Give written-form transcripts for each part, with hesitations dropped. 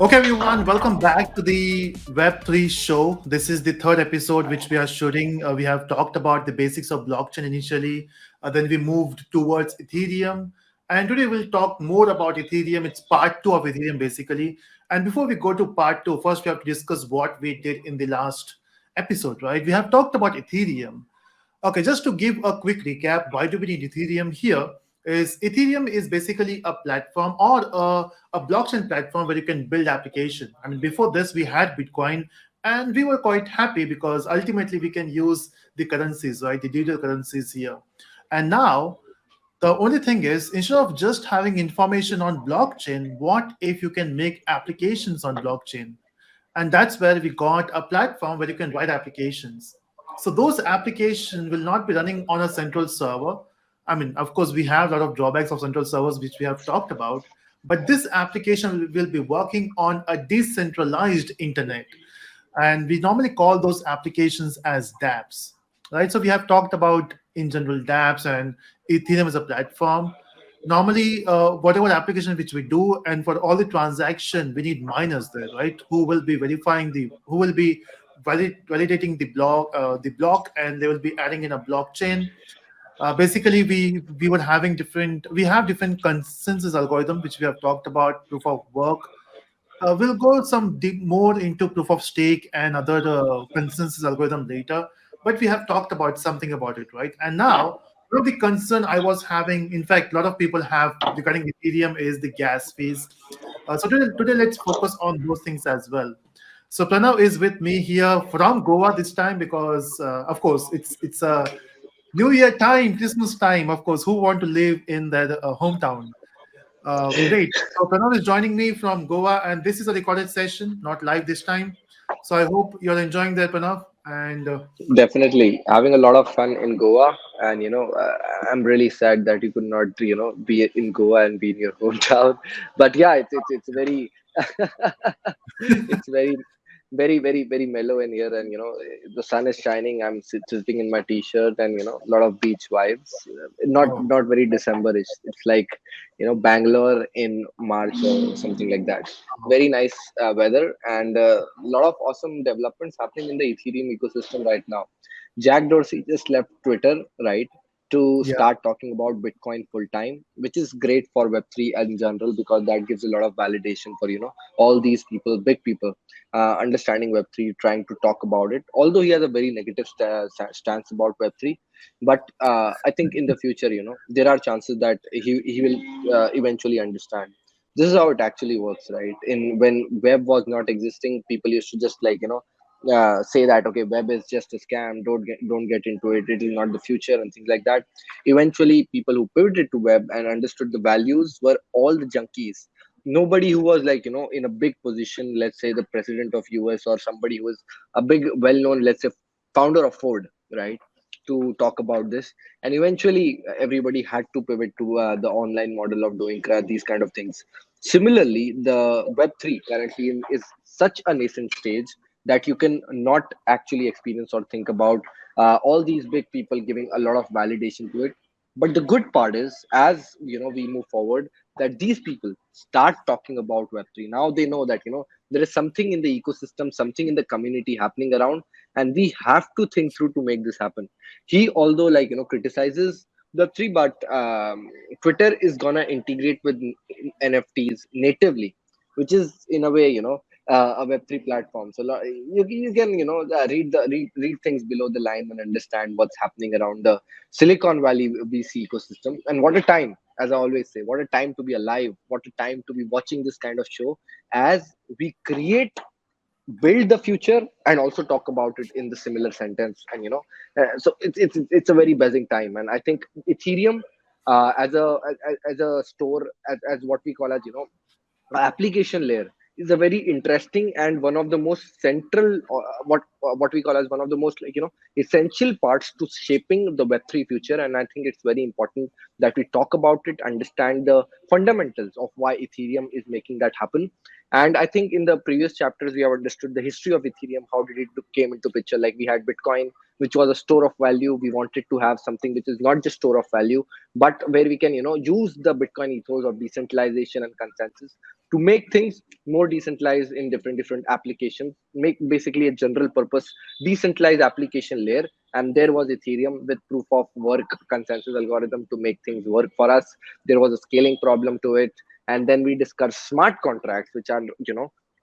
Okay, everyone, welcome back to the Web3 show. This is the third episode which we are shooting. We have talked about the basics of blockchain initially, then we moved towards Ethereum. And today we'll talk more about Ethereum. It's part two of Ethereum, basically. And before we go to part two, first we have to discuss what we did in the last episode, right? We have talked about Ethereum. Okay, just to give a quick recap, why do we need Ethereum here? Is Ethereum is basically a platform or a blockchain platform where you can build application. I mean, before this we had Bitcoin, and we were quite happy because ultimately we can use the currencies, right? The digital currencies here. And now the only thing is, instead of just having information on blockchain, what if you can make applications on blockchain? And that's where we got a platform where you can write applications. So those applications will not be running on a central server. I mean, of course, we have a lot of drawbacks of central servers, which we have talked about, but this application will be working on a decentralized internet. And we normally call those applications as Dapps, right? So we have talked about in general Dapps and Ethereum as a platform. Normally, whatever application which we do, and for all the transaction, we need miners there, right? Who will be verifying who will be validating the block, and they will be adding in a blockchain. Basically, we have different consensus algorithm which we have talked about, proof of work. We'll go some deep more into proof of stake and other consensus algorithm later, but we have talked about something about it, right? And now, one of the concern I was having, in fact, a lot of people have regarding Ethereum is the gas fees. So today, let's focus on those things as well. So Pranav is with me here from Goa this time because, of course, it's a New Year time, Christmas time. Of course, who want to live in their hometown? Great. So Pranav is joining me from Goa, and this is a recorded session, not live this time. So I hope you're enjoying that, Pranav. And Definitely having a lot of fun in Goa, and I'm really sad that you could not, be in Goa and be in your hometown. But yeah, it's very, it's very mellow in here, and the sun is shining. I'm sitting in my t-shirt, and a lot of beach vibes. oh, Not very Decemberish. It's like Bangalore in March or something like that. Very nice weather, and a lot of awesome developments happening in the Ethereum ecosystem right now. Jack Dorsey just left Twitter, right, to yeah, start talking about Bitcoin full time, which is great for Web3 in general because that gives a lot of validation for all these people, big people, understanding Web3, trying to talk about it. Although he has a very negative stance about Web3, but I think in the future, there are chances that he will eventually understand. This is how it actually works, right? In when web was not existing, people used to just say that okay, web is just a scam, don't get into it, it is not the future and things like that. Eventually people who pivoted to web and understood the values were all the junkies. Nobody who was in a big position, let's say the president of US or somebody who was a big well known, let's say founder of Ford, right, to talk about this. And eventually everybody had to pivot to the online model of doing these kind of things. Similarly, the web3 currently is such a nascent stage that you can not actually experience or think about all these big people giving a lot of validation to it. But the good part is, as we move forward, that these people start talking about web3. Now they know that there is something in the ecosystem, something in the community happening around, and we have to think through to make this happen. He, although criticizes web3, but Twitter is gonna integrate with NFTs natively, which is in a way a Web3 platform. So you can read things below the line and understand what's happening around the Silicon Valley VC ecosystem. And what a time, as I always say, what a time to be alive, what a time to be watching this kind of show as we create, build the future, and also talk about it in the similar sentence. And so it's a very buzzing time. And I think Ethereum as a store, as what we call as application layer, is a very interesting and one of the most central, what we call as one of the most essential parts to shaping the web3 future. And I think it's very important that we talk about it, understand the fundamentals of why Ethereum is making that happen. And I think in the previous chapters we have understood the history of Ethereum. How did it came into picture? Like, we had Bitcoin, which was a store of value. We wanted to have something which is not just store of value, but where we can use the Bitcoin ethos of decentralization and consensus to make things more decentralized in different applications, make basically a general purpose decentralized application layer. And there was Ethereum with proof of work consensus algorithm to make things work for us. There was a scaling problem to it. And then we discussed smart contracts, which are,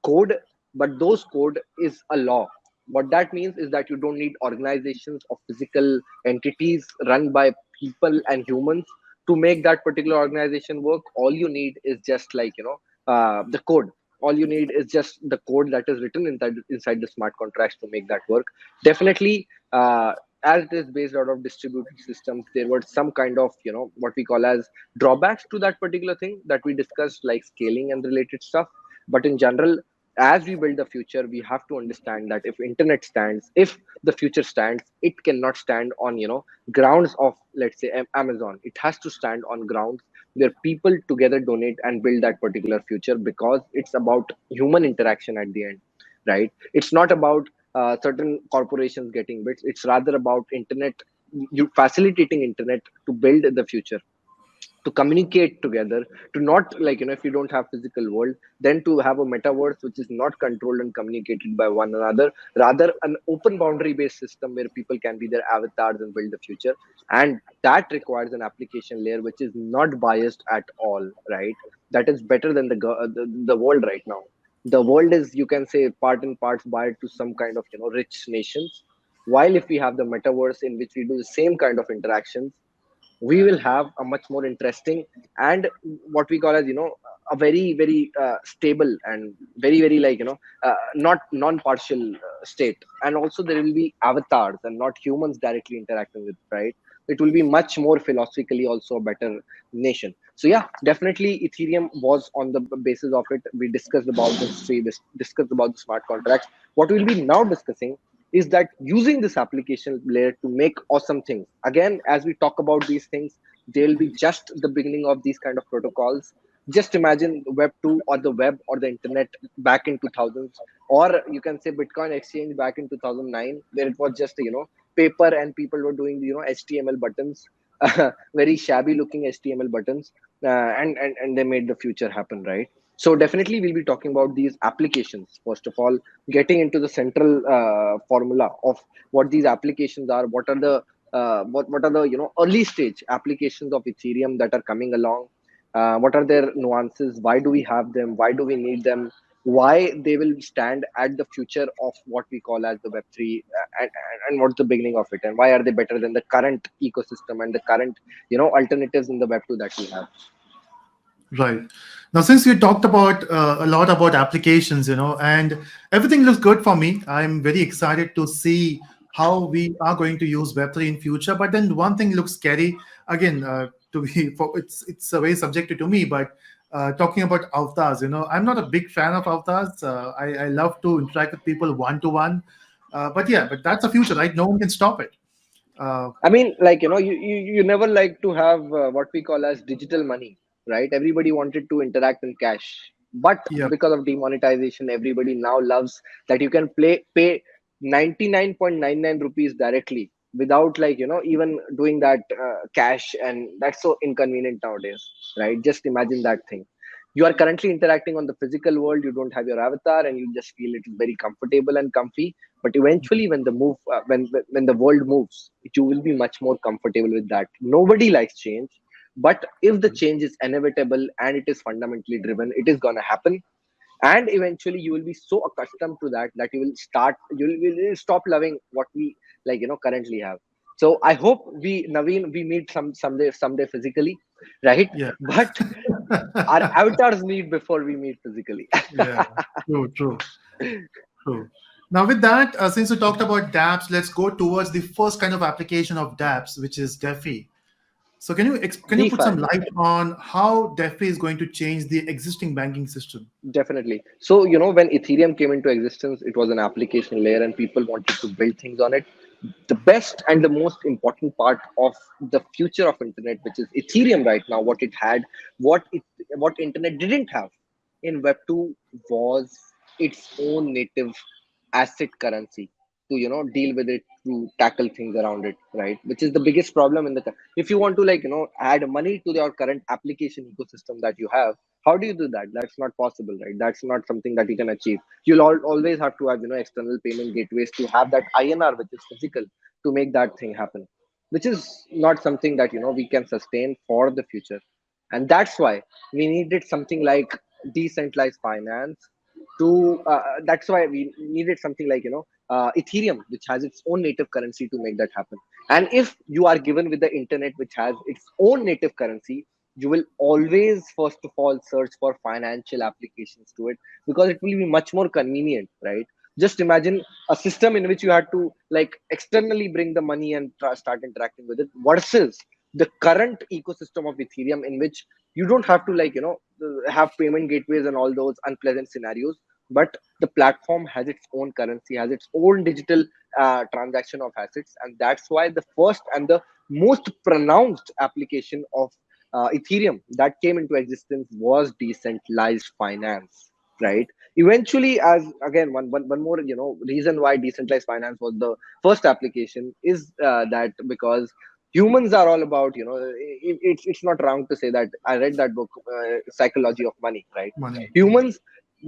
code, but those code is a law. What that means is that you don't need organizations or physical entities run by people and humans to make that particular organization work. All you need is just like, the code. All you need is just the code that is written inside the smart contracts to make that work. Definitely, as it is based out of distributed systems, there were some kind of, what we call as drawbacks to that particular thing that we discussed, like scaling and related stuff. But in general, as we build the future, we have to understand that if internet stands, if the future stands, it cannot stand on, grounds of, let's say, Amazon. It has to stand on grounds where people together donate and build that particular future, because it's about human interaction at the end, right? It's not about certain corporations getting bits. It's rather about internet, you facilitating internet to build the future, to communicate together, to not, like, if you don't have physical world, then to have a metaverse which is not controlled and communicated by one another, rather an open boundary based system where people can be their avatars and build the future. And that requires an application layer which is not biased at all, right? That is better than the world right now. The world is, you can say, part and parts biased to some kind of, rich nations, while if we have the metaverse in which we do the same kind of interactions, we will have a much more interesting and what we call as, a very stable and very, like, not non-partial state. And also there will be avatars and not humans directly interacting with, right? It will be much more philosophically also a better nation. So yeah, definitely Ethereum was on the basis of it. We discussed about the history, discussed about the smart contracts. What we'll be now discussing is that using this application layer to make awesome things. Again, as we talk about these things, they'll be just the beginning of these kind of protocols. Just imagine web 2 or the web or the internet back in 2000s, or you can say Bitcoin exchange back in 2009, where it was just, paper and people were doing, HTML buttons, very shabby looking HTML buttons, and they made the future happen, right? So definitely we'll be talking about these applications. First of all, getting into the central formula of what these applications are, what are the what are the, early stage applications of Ethereum that are coming along, what are their nuances, why do we have them, why do we need them, why they will stand at the future of what we call as the web3, and what's the beginning of it, and why are they better than the current ecosystem and the current, alternatives in the web2 that we have. Right. Now, since you talked about a lot about applications, and everything looks good for me, I'm very excited to see how we are going to use Web3 in future. But then one thing looks scary. Again, to be it's a very subjective to me, but talking about avatars, I'm not a big fan of avatars. I love to interact with people one to one. But yeah, but that's a future, right? No one can stop it. Uh, I mean, like, you never like to have what we call as digital money, right? Everybody wanted to interact in cash, but yeah. because of demonetization, everybody now loves that you can pay 99.99 rupees directly without, like, even doing that cash, and that's so inconvenient nowadays, right? Just imagine that thing. You are currently interacting on the physical world. You don't have your avatar, and you just feel it is very comfortable and comfy. But eventually when the move when the world moves, you will be much more comfortable with that. Nobody likes change, but if the change is inevitable and it is fundamentally driven, it is going to happen. And eventually you will be so accustomed to that that you will stop loving what we, like, currently have. So I hope we, Naveen, we meet someday physically, right? Yeah. But our avatars meet before we meet physically. Yeah. True. True. True. Now, with that, since we talked about dApps, let's go towards the first kind of application of dApps, which is DeFi. So, can you put DeFi. some light on how DeFi is going to change the existing banking system? Definitely. So, when Ethereum came into existence, it was an application layer and people wanted to build things on it. The best and the most important part of the future of internet, which is Ethereum right now, what it had, what internet didn't have in Web 2, was its own native asset currency to, deal with it, to tackle things around it, right? Which is the biggest problem in the if you want to, like, add money to your current application ecosystem that you have, How do you do that? That's not possible, right? That's not something that you can achieve. You'll always have to have, external payment gateways to have that INR, which is physical, to make that thing happen, which is not something that we can sustain for the future. And that's why we needed something like decentralized finance to that's why we needed something like Ethereum, which has its own native currency, to make that happen. And if you are given with the internet, which has its own native currency, you will always first of all search for financial applications to it, because it will be much more convenient, right? Just imagine a system in which you had to like externally bring the money and start interacting with it, versus the current ecosystem of Ethereum, in which you don't have to have payment gateways and all those unpleasant scenarios, but the platform has its own currency, has its own digital transaction of assets. And that's why the first and the most pronounced application of Ethereum that came into existence was decentralized finance, right? Eventually, as again, one more reason why decentralized finance was the first application is that because humans are all about it's not wrong to say that I read that book, Psychology of Money, right? Money. Humans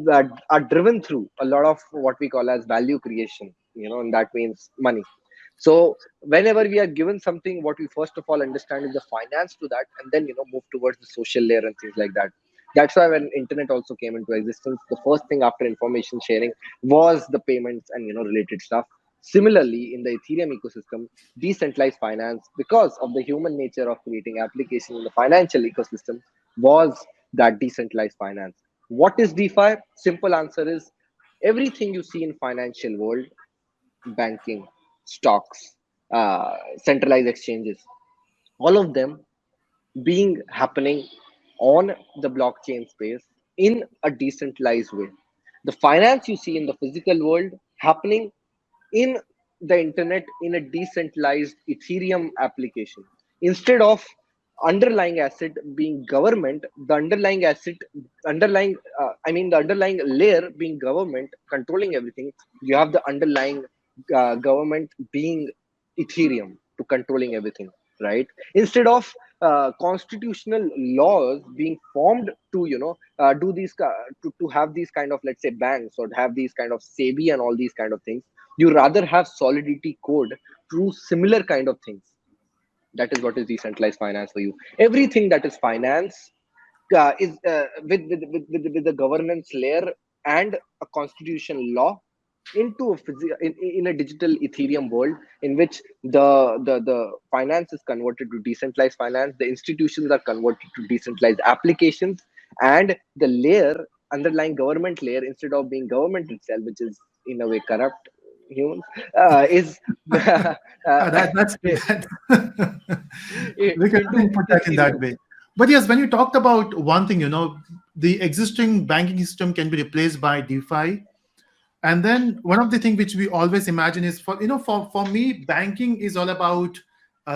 that are driven through a lot of what we call as value creation, and that means money. So whenever we are given something, what we first of all understand is the finance to that, and then move towards the social layer and things like that. That's why when internet also came into existence, the first thing after information sharing was the payments and related stuff. Similarly, in the Ethereum ecosystem, decentralized finance, because of the human nature of creating application in the financial ecosystem, was that decentralized finance. What is DeFi? Simple answer is everything you see in financial world: banking, stocks, centralized exchanges, all of them being happening on the blockchain space in a decentralized way. The finance you see in the physical world happening in the internet in a decentralized Ethereum application. Instead of underlying asset being government, the underlying layer being government controlling everything, you have the underlying government being Ethereum to controlling everything, right? Instead of constitutional laws being formed to do these to have these kind of, let's say, banks, or have these kind of SEBI and all these kind of things, you rather have solidity code through similar kind of things. That is what is decentralized finance for you. Everything that is finance is with the governance layer and a constitution law into in a digital Ethereum world, in which the finance is converted to decentralized finance, the institutions are converted to decentralized applications, and the layer, underlying government layer, instead of being government itself, which is in a way corrupt humans, is That's that, we can into put that in that Ethereum. way. But yes, when you talked about one thing, the existing banking system can be replaced by DeFi. And then one of the things which we always imagine is for me, banking is all about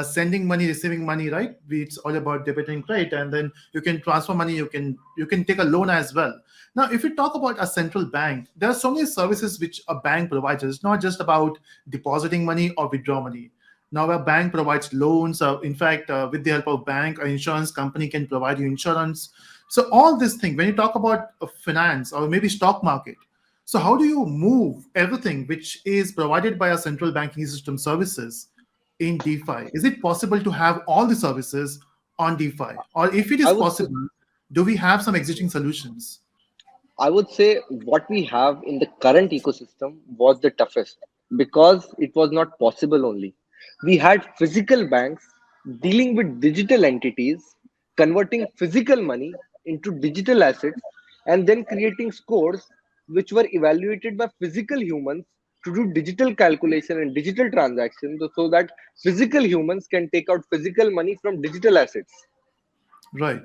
sending money, receiving money, right? It's all about debit and credit, and then you can transfer money, you can take a loan as well. Now, if you talk about a central bank, there are so many services which a bank provides. It's not just about depositing money or withdraw money. Now, a bank provides loans. In fact, with the help of bank, an insurance company can provide you insurance. So all this thing, when you talk about finance or maybe stock market, so how do you move everything which is provided by a central banking system services in DeFi? Is it possible to have all the services on DeFi? Or if it I is would say, possible, do we have some existing solutions? I would say what we have in the current ecosystem was the toughest, because it was not possible only. We had physical banks dealing with digital entities, converting physical money into digital assets, and then creating scores which were evaluated by physical humans to do digital calculation and digital transactions, so that physical humans can take out physical money from digital assets. Right.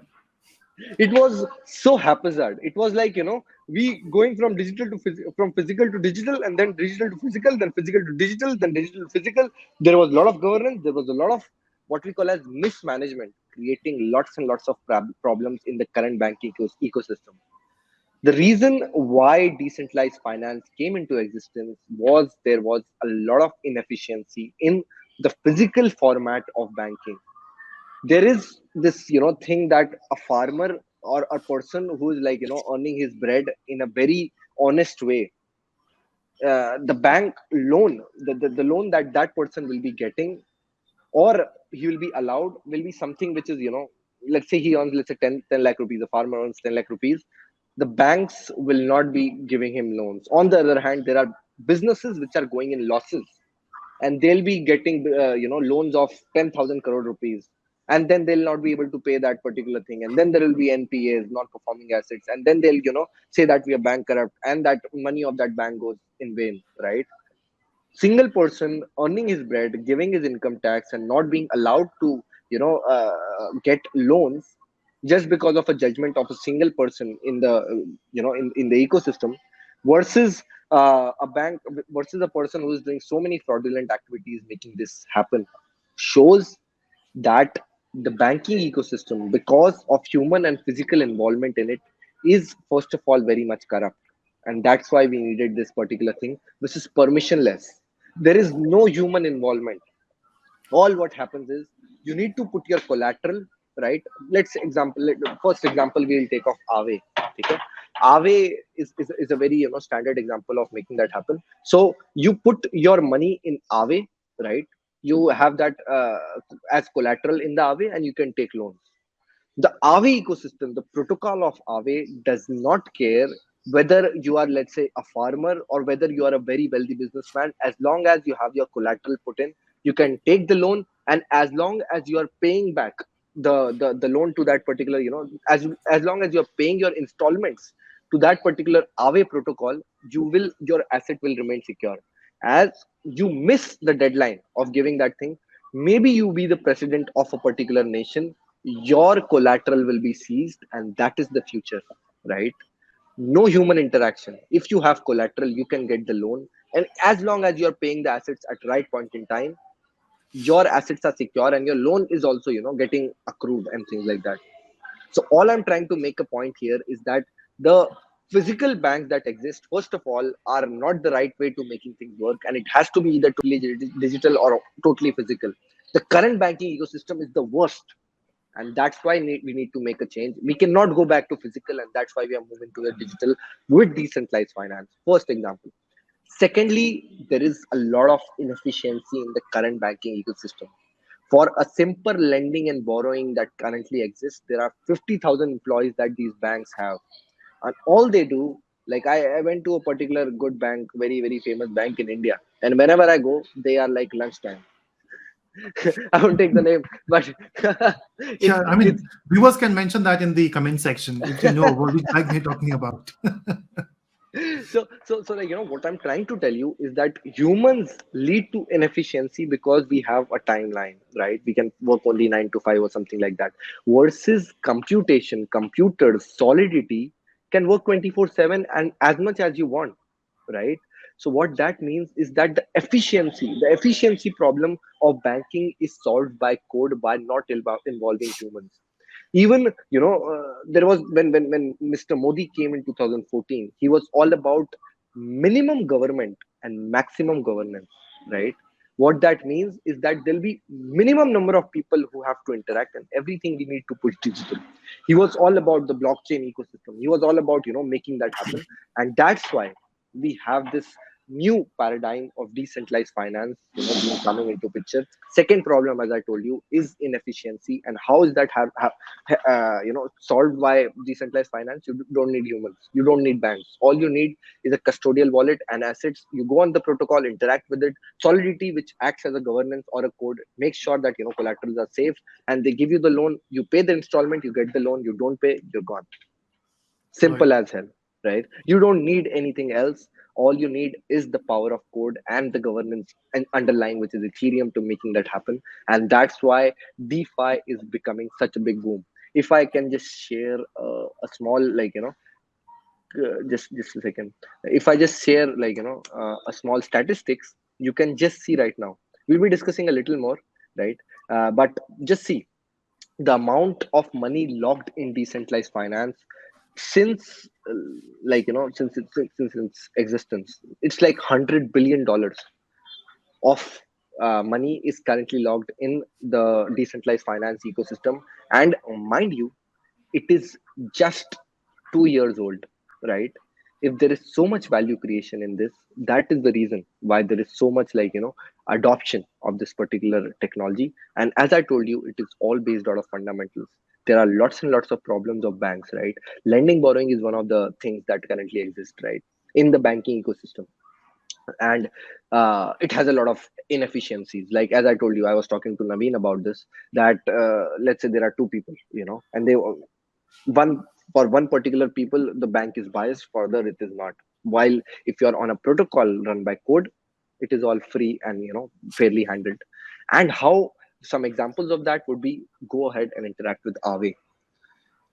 It was so haphazard. It was like, we going from digital to from physical to digital, and then digital to physical, then physical to digital, then digital to physical. There was a lot of governance, there was a lot of what we call as mismanagement, creating lots and lots of problems in the current banking ecosystem. The reason why decentralized finance came into existence was there was a lot of inefficiency in the physical format of banking. There is this thing that a farmer or a person who is like earning his bread in a very honest way, the bank loan, the loan that that person will be getting, or he will be allowed, will be something which is, let's say he earns, let's say 10 lakh rupees, a farmer earns 10 lakh rupees, the banks will not be giving him loans. On the other hand, there are businesses which are going in losses, and they'll be getting loans of 10,000 crore rupees, and then they'll not be able to pay that particular thing, and then there will be NPAs, non performing assets, and then they'll say that we are bankrupt, and that money of that bank goes in vain, right? Single person earning his bread, giving his income tax, and not being allowed to get loans, just because of a judgment of a single person in the in the ecosystem, versus a bank, versus a person who is doing so many fraudulent activities making this happen, shows that the banking ecosystem, because of human and physical involvement in it, is first of all very much corrupt. And that's why we needed this particular thing, which is permissionless. There is no human involvement. All what happens is, you need to put your collateral, right? First example we'll take of Aave. Okay? Aave is a very standard example of making that happen. So you put your money in Aave, right? You have that as collateral in the Aave, and you can take loans. The Aave ecosystem, the protocol of Aave, does not care whether you are, let's say, a farmer, or whether you are a very wealthy businessman. As long as you have your collateral put in, you can take the loan, and as long as you are paying back the loan to that particular, as long as you are paying your installments to that particular Aave protocol, your asset will remain secure. As you miss the deadline of giving that thing, maybe you be the president of a particular nation, your collateral will be seized, and that is the future, right? No human interaction. If you have collateral, you can get the loan, and as long as you're paying the assets at right point in time, your assets are secure, and your loan is also getting accrued and things like that. So all I'm trying to make a point here is that the physical banks that exist, first of all, are not the right way to making things work, and it has to be either totally digital or totally physical. The current banking ecosystem is the worst, and that's why we need to make a change. We cannot go back to physical, and that's why we are moving to the digital with decentralized finance. First example. Secondly, there is a lot of inefficiency in the current banking ecosystem. For a simple lending and borrowing that currently exists, there are 50,000 employees that these banks have, and all they do, like I went to a particular good bank, very very famous bank in India, and whenever I go, they are like lunchtime. I won't take the name, but Yeah, I it's mean, viewers can mention that in the comment section if you know what which bag we're talking about. so like what I'm trying to tell you is that humans lead to inefficiency because we have a timeline, right? We can work only 9 to 5 or something like that, versus computation, computers, solidity can work 24/7 and as much as you want, right? So what that means is that the efficiency problem of banking is solved by code, by not involving humans. Even there was, when Mr. Modi came in 2014, he was all about minimum government and maximum governance, right? What that means is that there'll be minimum number of people who have to interact, and everything we need to push digital. He was all about the blockchain ecosystem. He was all about making that happen, and that's why we have this new paradigm of decentralized finance being coming into picture. Second problem, as I told you, is inefficiency. And how is that solved by decentralized finance? You don't need humans, you don't need banks. All you need is a custodial wallet and assets. You go on the protocol, interact with it. Solidity, which acts as a governance or a code, make sure that collaterals are safe, and they give you the loan. You pay the installment, you get the loan. You don't pay, you're gone. Right. Simple as hell, right? You don't need anything else. All you need is the power of code and the governance and underlying, which is Ethereum, to making that happen. And that's why DeFi is becoming such a big boom. If I can just share a small, just a second. If I just share, a small statistics, you can just see right now. We'll be discussing a little more, right? But just see the amount of money locked in decentralized finance since since its existence. It's like $100 billion of money is currently locked in the decentralized finance ecosystem. And mind you, it is just 2 years old, right? If there is so much value creation in this, that is the reason why there is so much, like, adoption of this particular technology. And as I told you, it is all based out of fundamentals. There are lots and lots of problems of banks, right? Lending borrowing is one of the things that currently exist, right, in the banking ecosystem. And it has a lot of inefficiencies. Like, as I told you, I was talking to Naveen about this, that let's say there are two people, and they one for one particular people the bank is biased, for other it is not. While if you are on a protocol run by code, it is all free and fairly handled. And how some examples of that would be: go ahead and interact with Aave.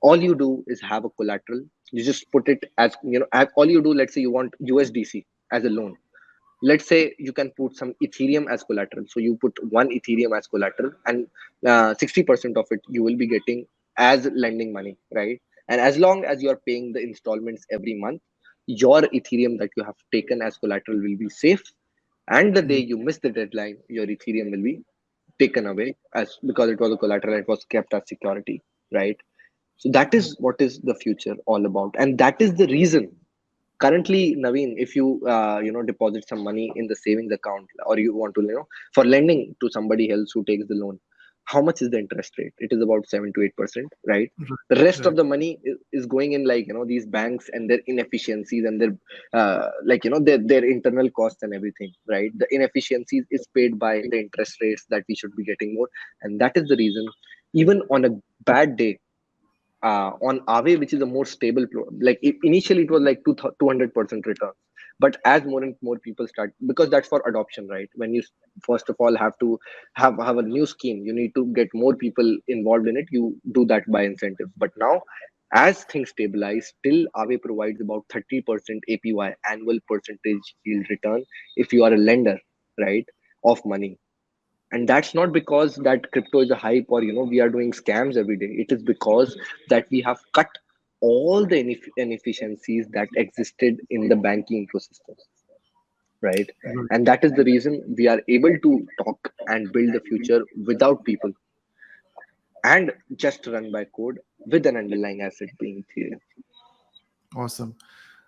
All you do is have a collateral. You just put it as, all you do, let's say you want USDC as a loan. Let's say you can put some Ethereum as collateral. So you put one Ethereum as collateral, and 60% of it you will be getting as lending money, right? And as long as you are paying the installments every month, your Ethereum that you have taken as collateral will be safe. And the day Mm. you miss the deadline, your Ethereum will be taken away, as because it was a collateral, it was kept as security, right? So that is what is the future all about, and that is the reason currently, Naveen, if you deposit some money in the savings account, or you want to, for lending to somebody else who takes the loan, how much is the interest rate? It is about 7 to 8%, right? Right. The rest of Right. the money is going in, like, these banks and their inefficiencies and their like, their internal costs and everything, right? The inefficiencies is paid by the interest rates that we should be getting more. And that is the reason, even on a bad day, on Aave, which is a more stable, like initially it was like 200% return. But as more and more people start, because that's for adoption, right? When you first of all have to have a new scheme, you need to get more people involved in it. You do that by incentive. But now, as things stabilize, still Aave provides about 30% APY, annual percentage yield return, if you are a lender, right, of money. And that's not because that crypto is a hype, or we are doing scams every day. It is because that we have cut all the inefficiencies that existed in the banking ecosystem, right? Right. And that is the reason we are able to talk and build the future without people, and just run by code with an underlying asset being Ethereum. Awesome.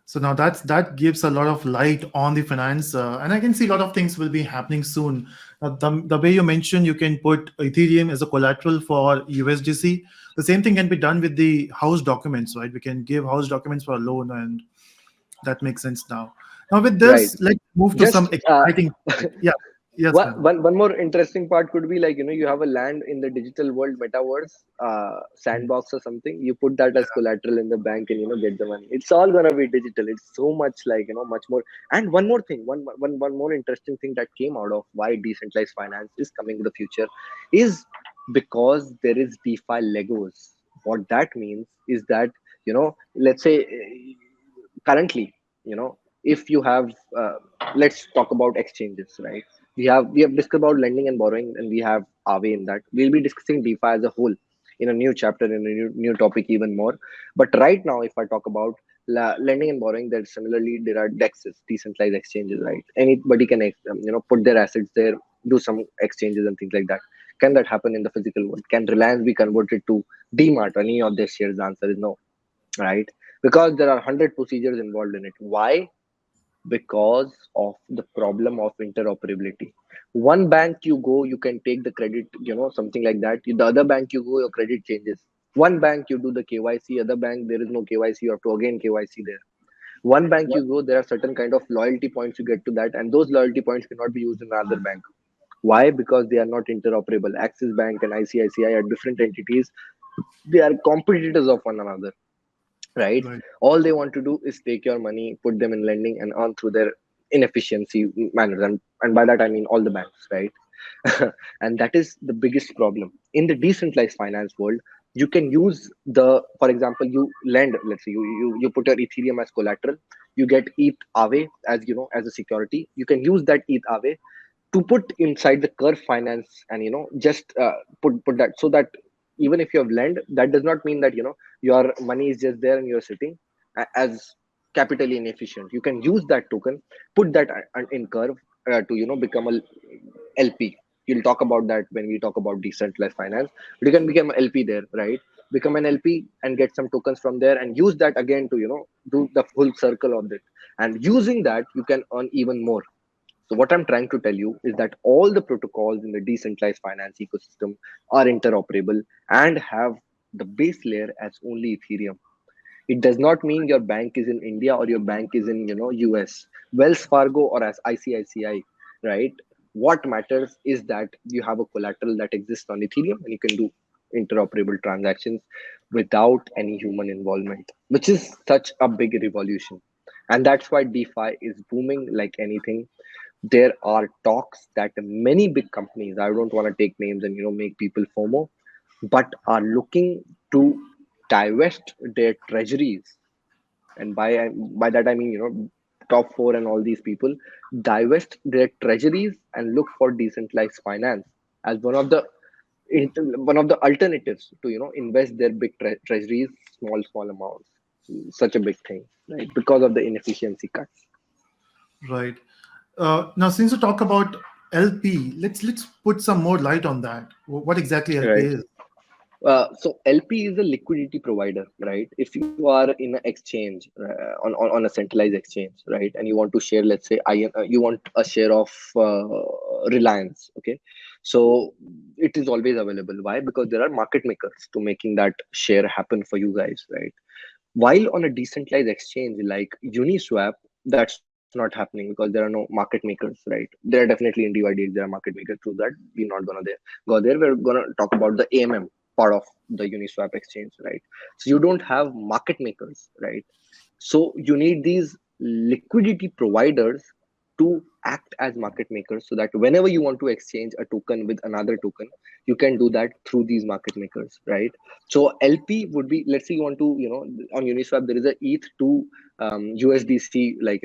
So now that gives a lot of light on the finance, and I can see a lot of things will be happening soon. The way you mentioned, you can put Ethereum as a collateral for USDC. The same thing can be done with the house documents, right? We can give house documents for a loan, and that makes sense now. Now with Right. this, let's move to some Just exciting topic. Yeah. Yes, One, man. one one more interesting part could be, like, you have a land in the digital world metaverse, sandbox or something. You put that as collateral in the bank and get the money. It's all gonna be digital. It's so much, like, much more. And one more thing, one more interesting thing that came out of why decentralized finance is coming in the future is because there is DeFi Legos. What that means is that, let's say, currently, if you have, let's talk about exchanges, right? We have discussed about lending and borrowing, and we have Aave in that. We'll be discussing DeFi as a whole in a new chapter, in a new topic even more. But right now, if I talk about lending and borrowing, that similarly there are DEXs, decentralized exchanges, right? Anybody can put their assets there, do some exchanges and things like that. Can that happen in the physical world? Can Reliance be converted to DMart? Any of their shares? The answer is no, right? Because there are 100 procedures involved in it. Why? Because of the problem of interoperability. One bank you go, you can take the credit, something like that. The other bank you go, your credit changes. One bank you do the KYC, other bank there is no KYC, you have to again KYC there. One bank you go, there are certain kind of loyalty points you get to that, and those loyalty points cannot be used in another bank. Why? Because they are not interoperable. Axis Bank and ICICI are different entities. They are competitors of one another, right? Right. All they want to do is take your money, put them in lending, and earn through their inefficiency manners. And by that I mean all the banks, right? And that is the biggest problem in the decentralized finance world. You can use the, for example, you lend, let's say you put your Ethereum as collateral, you get ETH Aave as, as a security. You can use that ETH Aave to put inside the curve finance, and just put that, so that even if you have lend, that does not mean that your money is just there and you're sitting as capitally inefficient. You can use that token, put that in curve, to become a LP. You'll talk about that when we talk about decentralized finance. But you can become a LP there, right? become an LP and get some tokens from there and use that again to, do the full circle of it. And using that, you can earn even more. So what I'm trying to tell you is that all the protocols in the decentralized finance ecosystem are interoperable and have the base layer as only Ethereum. It does not mean your bank is in India or your bank is in, US, Wells Fargo or as ICICI, right? What matters is that you have a collateral that exists on Ethereum and you can do interoperable transactions without any human involvement, which is such a big revolution. And that's why DeFi is booming like anything. There are talks that many big companies, I don't want to take names and make people FOMO, but are looking to divest their treasuries. And by that I mean, top four and all these people divest their treasuries and look for decentralized finance as one of the alternatives to invest their big treasuries, small amounts. Such a big thing, right? Because of the inefficiency cuts. Right. Now, since you talk about LP, let's put some more light on that. What exactly LP Right. is? So LP is a liquidity provider, right? If you are in an exchange, on a centralized exchange, right, and you want to share, let's say, you want a share of Reliance, okay? So it is always available. Why? Because there are market makers to making that share happen for you guys, right? While on a decentralized exchange like Uniswap, that's not happening because there are no market makers, right? There are definitely in DYDX, there are market makers through that. We're not gonna go there. We're gonna talk about the AMM part of the Uniswap exchange, right? So you don't have market makers, right? So you need these liquidity providers to act as market makers so that whenever you want to exchange a token with another token, you can do that through these market makers, right? So LP would be, let's say you want to, on Uniswap, there is a ETH to USDC, like,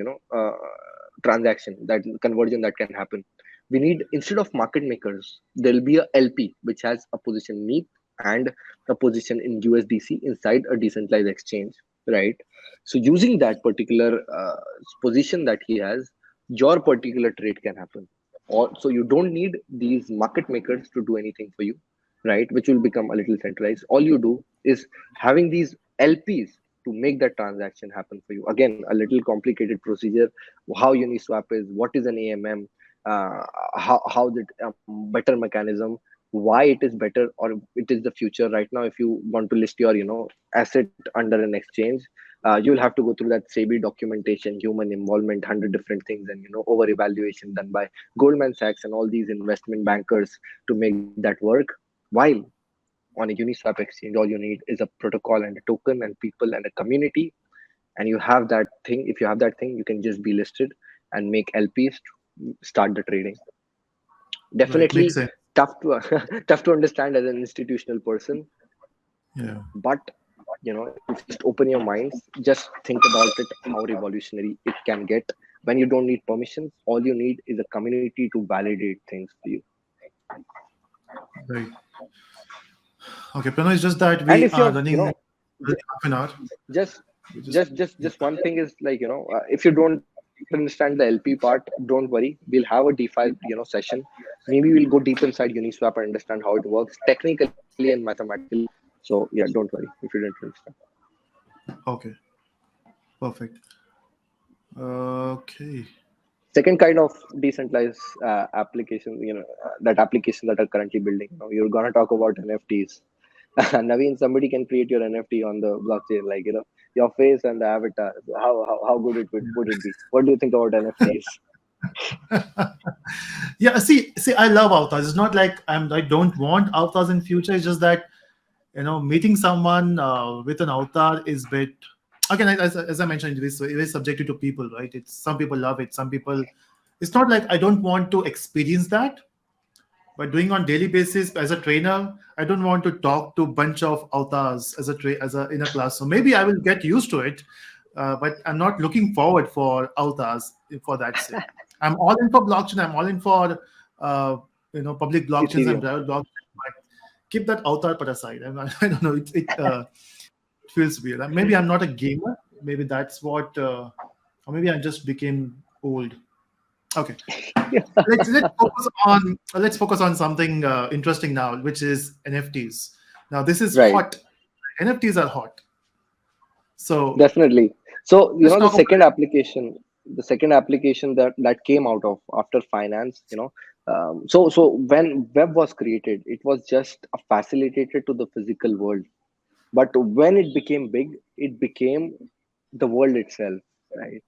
transaction, that conversion that can happen. We need, instead of market makers, there'll be a LP, which has a position in ETH and a position in USDC inside a decentralized exchange, right? So using that particular position that he has, your particular trade can happen. Or so you don't need these market makers to do anything for you, right? Which will become a little centralized. All you do is having these LPs to make that transaction happen for you. Again, a little complicated procedure. How Uniswap is, what is an AMM, how the better mechanism, why it is better or it is the future. Right now, if you want to list your asset under an exchange, you'll have to go through that SEBI documentation, human involvement, 100 different things, and over evaluation done by Goldman Sachs and all these investment bankers to make that work. While on a Uniswap exchange, all you need is a protocol and a token and people and a community, and you have that thing. If you have that thing, you can just be listed and make LPs to start the trading. Right. Makes Definitely sense. tough to tough to understand as an institutional person, Yeah. but if you just open your minds, just think about it, how revolutionary it can get. When you don't need permissions, all you need is a community to validate things for you. Right. Okay, Pranav, it's just that And we if are you're running half an hour. just We just just one thing is, like, if you don't understand the LP part, don't worry, we'll have a DeFi session. Maybe we'll go deep inside Uniswap and understand how it works technically and mathematically. So yeah, don't worry if you didn't understand. okay. Perfect. Okay. Second kind of decentralized application, that application that are currently building, you're gonna talk about NFTs. Naveen, somebody can create your NFT on the blockchain, like, your face and the avatar. How good would it be? What do you think about NFTs? Yeah. See, I love avatars. It's not like I don't want avatars in future. It's just that meeting someone with an avatar is bit again, as I mentioned, it is subjective to people, right? It's some people love it, some people. It's not like I don't want to experience that, but doing on daily basis as a trainer, I don't want to talk to bunch of avatars as a in a class. So maybe I will get used to it, but I'm not looking forward for avatars for that sake. I'm all in for blockchain. I'm all in for uh, public blockchains and Ethereum. private blockchains. But keep that avatar put aside. I don't know. It feels weird. Maybe I'm not a gamer. Maybe that's what, or maybe I just became old. Okay, let's focus on something interesting now, which is NFTs. Now this is Right. hot. NFTs are hot. So Definitely. So, let's talk about it. the second application that came out of after finance, so when web was created, it was just a facilitator to the physical world. But when it became big, it became the world itself, right?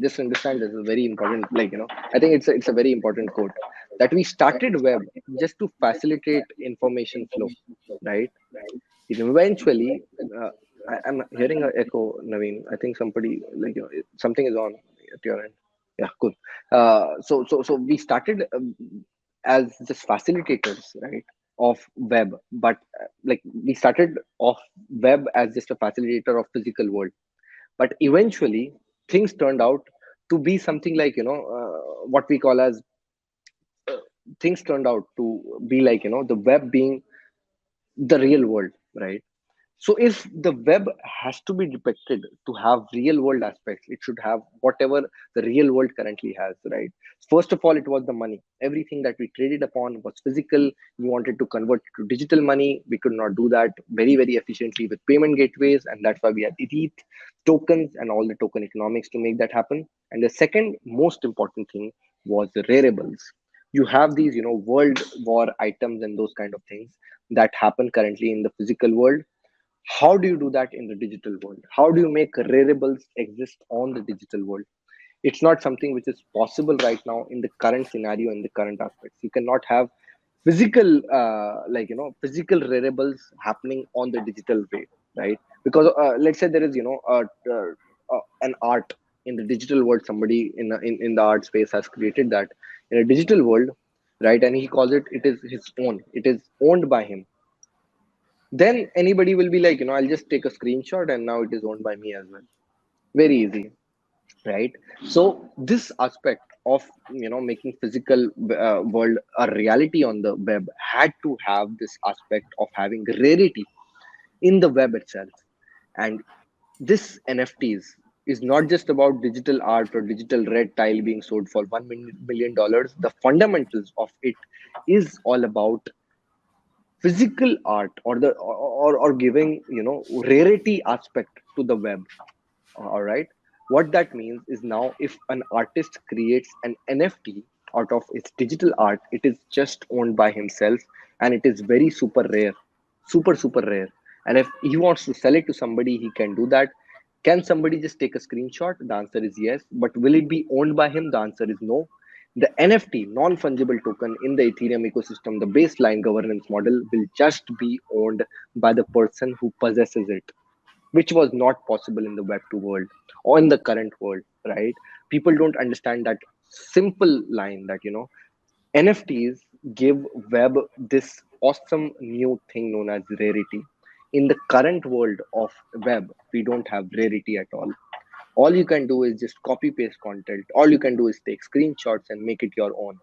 Just understand this is very important. I think it's a very important quote that we started web just to facilitate information flow, right? It eventually, I'm hearing an echo, Naveen. I think somebody something is on at your end. Yeah, cool. So we started as just facilitators, right, of web, but we started off web as just a facilitator of physical world, but eventually things turned out to be something what we call as uh, things turned out to be the web being the real world, right? So if the web has to be depicted to have real world aspects, it should have whatever the real world currently has, right? First of all, it was the money. Everything that we traded upon was physical. We wanted to convert it to digital money. We could not do that very, very efficiently with payment gateways. And that's why we had ETH tokens and all the token economics to make that happen. And the second most important thing was the rareables. You have these, world war items and those kind of things that happen currently in the physical world. How do you do that in the digital world? How do you make rareables exist on the digital world? It's not something which is possible right now in the current scenario, in the current aspects. You cannot have physical physical rareables happening on the digital way, right? Because let's say there is an art in the digital world. Somebody in the art space has created that in a digital world, right? And he calls it is his own, it is owned by him. Then anybody will be I'll just take a screenshot and now it is owned by me as well. Very easy, right? So this aspect of making physical world a reality on the web had to have this aspect of having rarity in the web itself. And this NFTs is not just about digital art or digital red tile being sold for $1 million. The fundamentals of it is all about physical art, or giving rarity aspect to the web. All right, what that means is now if an artist creates an NFT out of its digital art, it is just owned by himself, and it is very super rare, super rare. And if he wants to sell it to somebody, he can do that. Can somebody just take a screenshot? The answer is yes. But will it be owned by him? The answer is no. The NFT, non fungible token in the Ethereum ecosystem, the baseline governance model, will just be owned by the person who possesses it, which was not possible in the web 2 world or in the current world, right? People don't understand that simple line that NFTs give web this awesome new thing known as rarity. In the current world of web, we don't have rarity at all you can do is just copy paste content. All you can do is take screenshots and make it your own.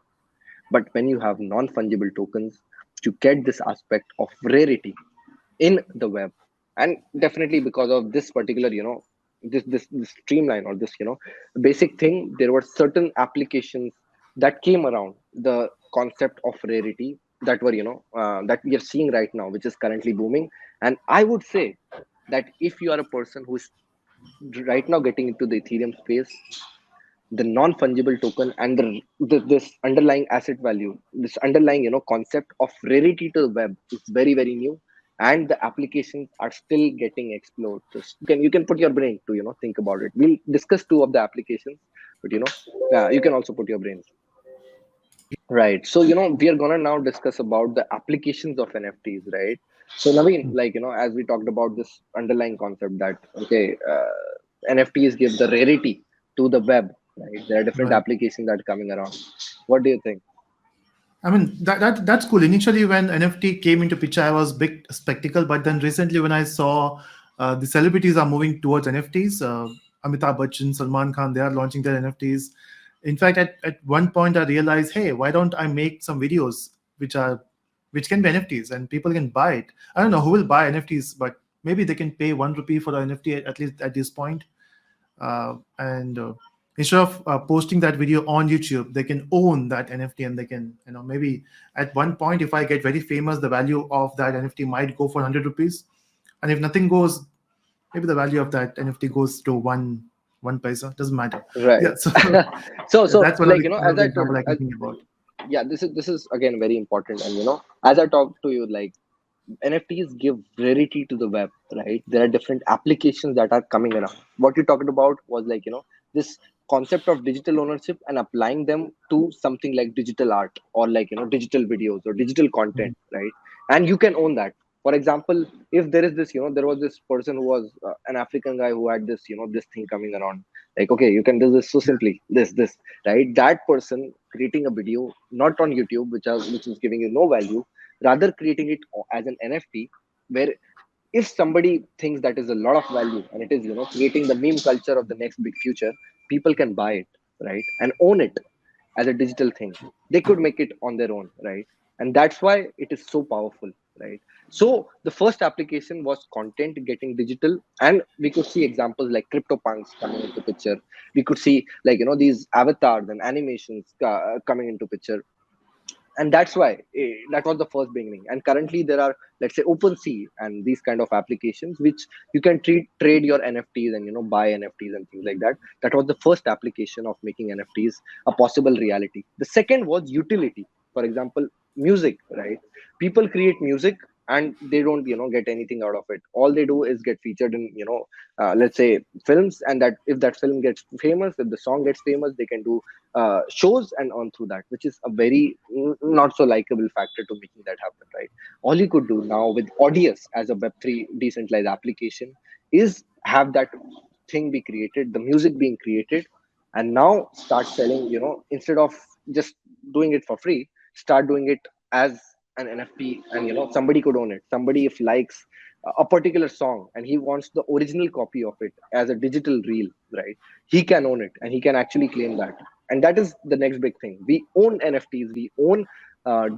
But when you have non fungible tokens, you get this aspect of rarity in the web. And definitely because of this particular this streamline, or this basic thing, there were certain applications that came around the concept of rarity that were that we are seeing right now, which is currently booming. And I would say that if you are a person who is right now getting into the Ethereum space, the non-fungible token and this underlying asset value, this underlying concept of rarity to the web is very, very new, and the applications are still getting explored. So you can put your brain to think about it. We'll discuss two of the applications, but you can also put your brains. Right. So, we are gonna now discuss about the applications of NFTs, right? So, Naveen, as we talked about this underlying concept that, okay, NFTs give the rarity to the web, right? There are different Right. applications that are coming around. What do you think? I mean that's cool. Initially, when NFT came into picture, I was big spectacle. But then recently, when I saw the celebrities are moving towards NFTs, Amitabh Bachchan, Salman Khan, they are launching their NFTs. In fact, at one point, I realized, hey, why don't I make some videos which can be NFTs and people can buy it? I don't know who will buy NFTs, but maybe they can pay 1 rupee for the NFT at least at this point. And instead of posting that video on YouTube, they can own that NFT, and they can, maybe at one point, if I get very famous, the value of that NFT might go for 100 rupees. And if nothing goes, maybe the value of that NFT goes to one paisa. Doesn't matter. Right. Yeah. So So that's one of like the as I told, example I can think about. yeah, this is again very important. And as I talked to you, like NFTs give rarity to the web, right? There are different applications that are coming around. What you talked about was like, this concept of digital ownership and applying them to something like digital art or like, digital videos or digital content, Mhm. right? And you can own that. For example, if there is this, there was this person who was an African guy who had this, this thing coming around. Like, okay, you can do this so simply, this, right? That person creating a video, not on YouTube, which is giving you no value, rather creating it as an NFT, where if somebody thinks that is a lot of value and it is creating the meme culture of the next big future, people can buy it, right, and own it as a digital thing. They could make it on their own, right? And that's why it is so powerful, right? So the first application was content getting digital, and we could see examples like CryptoPunks coming into picture. We could see like these avatars and animations coming into picture. And that's why that was the first beginning. And currently there are, let's say, OpenSea and these kind of applications which you can trade your NFTs and buy NFTs and things like that. That was the first application of making NFTs a possible reality. The second was utility. For example, music, right? People create music and they don't get anything out of it. All they do is get featured in let's say films, and that if that film gets famous, if the song gets famous, they can do shows and on through that, which is a very not so likable factor to making that happen, right? All you could do now with Audius as a Web3 decentralized application is have that thing be created, the music being created, and now start selling, instead of just doing it for free, start doing it as an NFT, and somebody could own it. Somebody if likes a particular song and he wants the original copy of it as a digital reel, right? He can own it and he can actually claim that. And that is the next big thing. We own NFTs, we own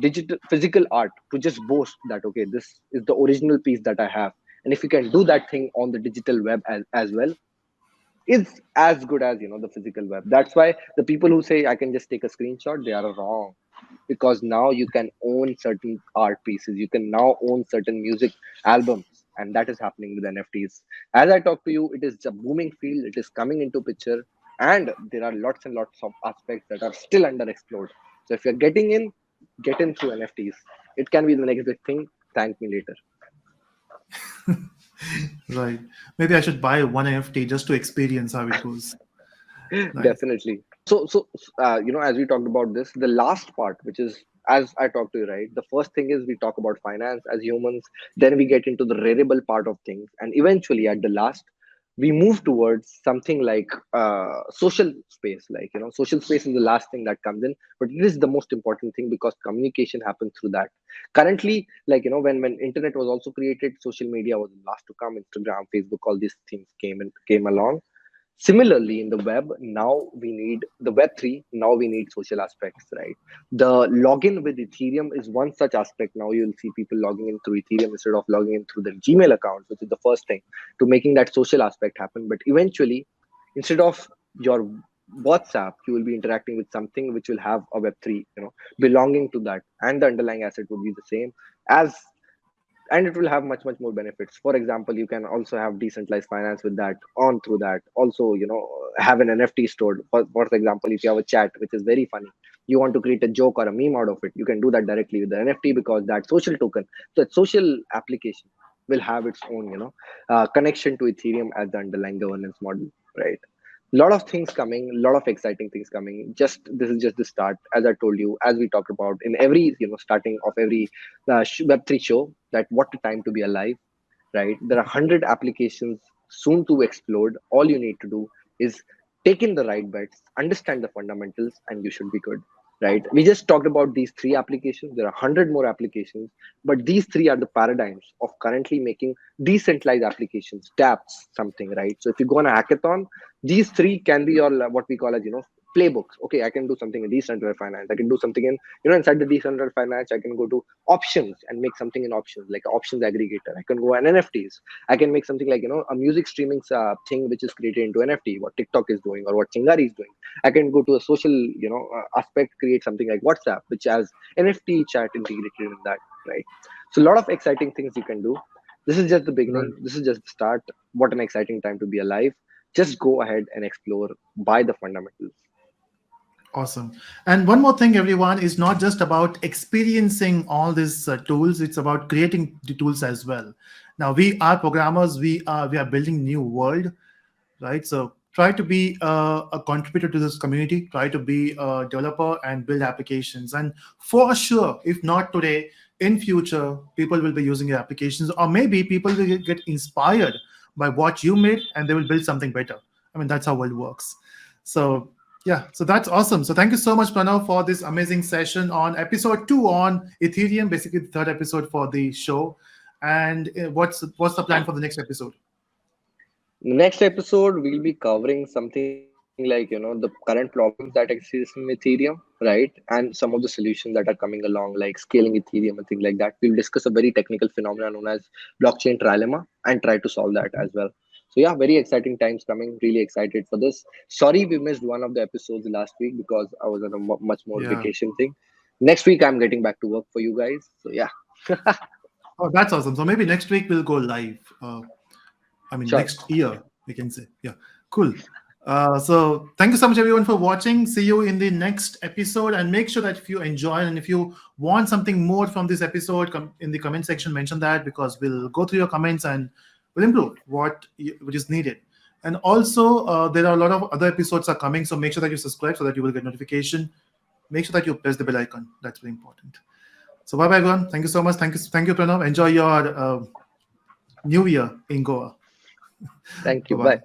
digital physical art to just boast that okay, this is the original piece that I have. And if you can do that thing on the digital web as well, is as good as the physical web. That's why the people who say I can just take a screenshot, they are wrong, because now you can own certain art pieces, you can now own certain music albums, and that is happening with NFTs. As I talk to you, it is a booming field, it is coming into picture, and there are lots and lots of aspects that are still underexplored. So if you're getting in, get in through NFTs. It can be the next big thing. Thank me later. Right. Maybe I should buy one NFT just to experience how it goes. Nice. Definitely. So as we talked about this, the last part, which is as I talked to you, right? The first thing is we talk about finance as humans, then we get into the variable part of things, and eventually at the last, we move towards something like social space. Like social space is the last thing that comes in, but it is the most important thing because communication happens through that. Currently, like when internet was also created, social media was the last to come. Instagram, Facebook, all these things came along. Similarly, in the web, now we need the Web3, now we need social aspects, right? The login with Ethereum is one such aspect. Now you'll see people logging in through Ethereum instead of logging in through their Gmail accounts, which is the first thing to making that social aspect happen. But eventually, instead of your WhatsApp, you will be interacting with something which will have a Web3, belonging to that, and the underlying asset would be the same as, and it will have much more benefits. For example, you can also have decentralized finance with that, on through that also, have an NFT stored. For example, if you have a chat which is very funny, you want to create a joke or a meme out of it, you can do that directly with the NFT, because that social token, that social application will have its own connection to Ethereum as the underlying governance model, right? Lot of things coming, lot of exciting things coming. Just this is just the start. As I told you, as we talked about in every starting of every Web3 show, that what a time to be alive, right? There are 100 applications soon to explode. All you need to do is take in the right bets, understand the fundamentals, and you should be good, right? We just talked about these three applications. There are 100 more applications, but these three are the paradigms of currently making decentralized applications, Dapps, something, right? So if you go on a hackathon, these three can be your what we call as playbooks. Okay, I can do something in decentralized finance. I can do something in inside the decentralized finance. I can go to options and make something in options, like options aggregator. I can go on NFTs. I can make something like a music streaming thing which is created into NFT, what TikTok is doing or what Chingari is doing. I can go to a social aspect, create something like WhatsApp which has NFT chat integrated in that, right? So a lot of exciting things you can do. This is just the Right. beginning. This is just the start. What an exciting time to be alive. Just go ahead and explore, buy the fundamentals. Awesome. And one more thing, everyone, is not just about experiencing all these tools; it's about creating the tools as well. Now, we are programmers. We are building new world, right? So try to be a contributor to this community. Try to be a developer and build applications. And for sure, if not today, in future, people will be using your applications, or maybe people will get inspired by what you made, and they will build something better. I mean, that's how world works. So yeah, so that's awesome. So thank you so much, Pranav, for this amazing session on episode 2 on Ethereum, basically the third episode for the show. And what's the plan for the next episode? Next episode, we'll be covering something like, the current problems that exist in Ethereum, right? And some of the solutions that are coming along, like scaling Ethereum and things like that. We'll discuss a very technical phenomenon known as blockchain trilemma and try to solve that as well. So yeah, very exciting times coming. Really excited for this. Sorry we missed one of the episodes last week because I was on a much more Yeah. vacation thing. Next week, I'm getting back to work for you guys. So yeah, Oh, that's awesome. So maybe next week we'll go live. I mean, sure. next year, we can say. Yeah, cool. So thank you so much, everyone, for watching. See you in the next episode. And make sure that if you enjoy and if you want something more from this episode, come in the comment section, mention that because we'll go through your comments and we'll improve what is needed. And also, there are a lot of other episodes are coming. So make sure that you subscribe so that you will get notification. Make sure that you press the bell icon. That's very important. So bye bye, everyone. Thank you so much. Thank you, Pranav. Enjoy your New Year in Goa. Thank Bye you. Bye. bye.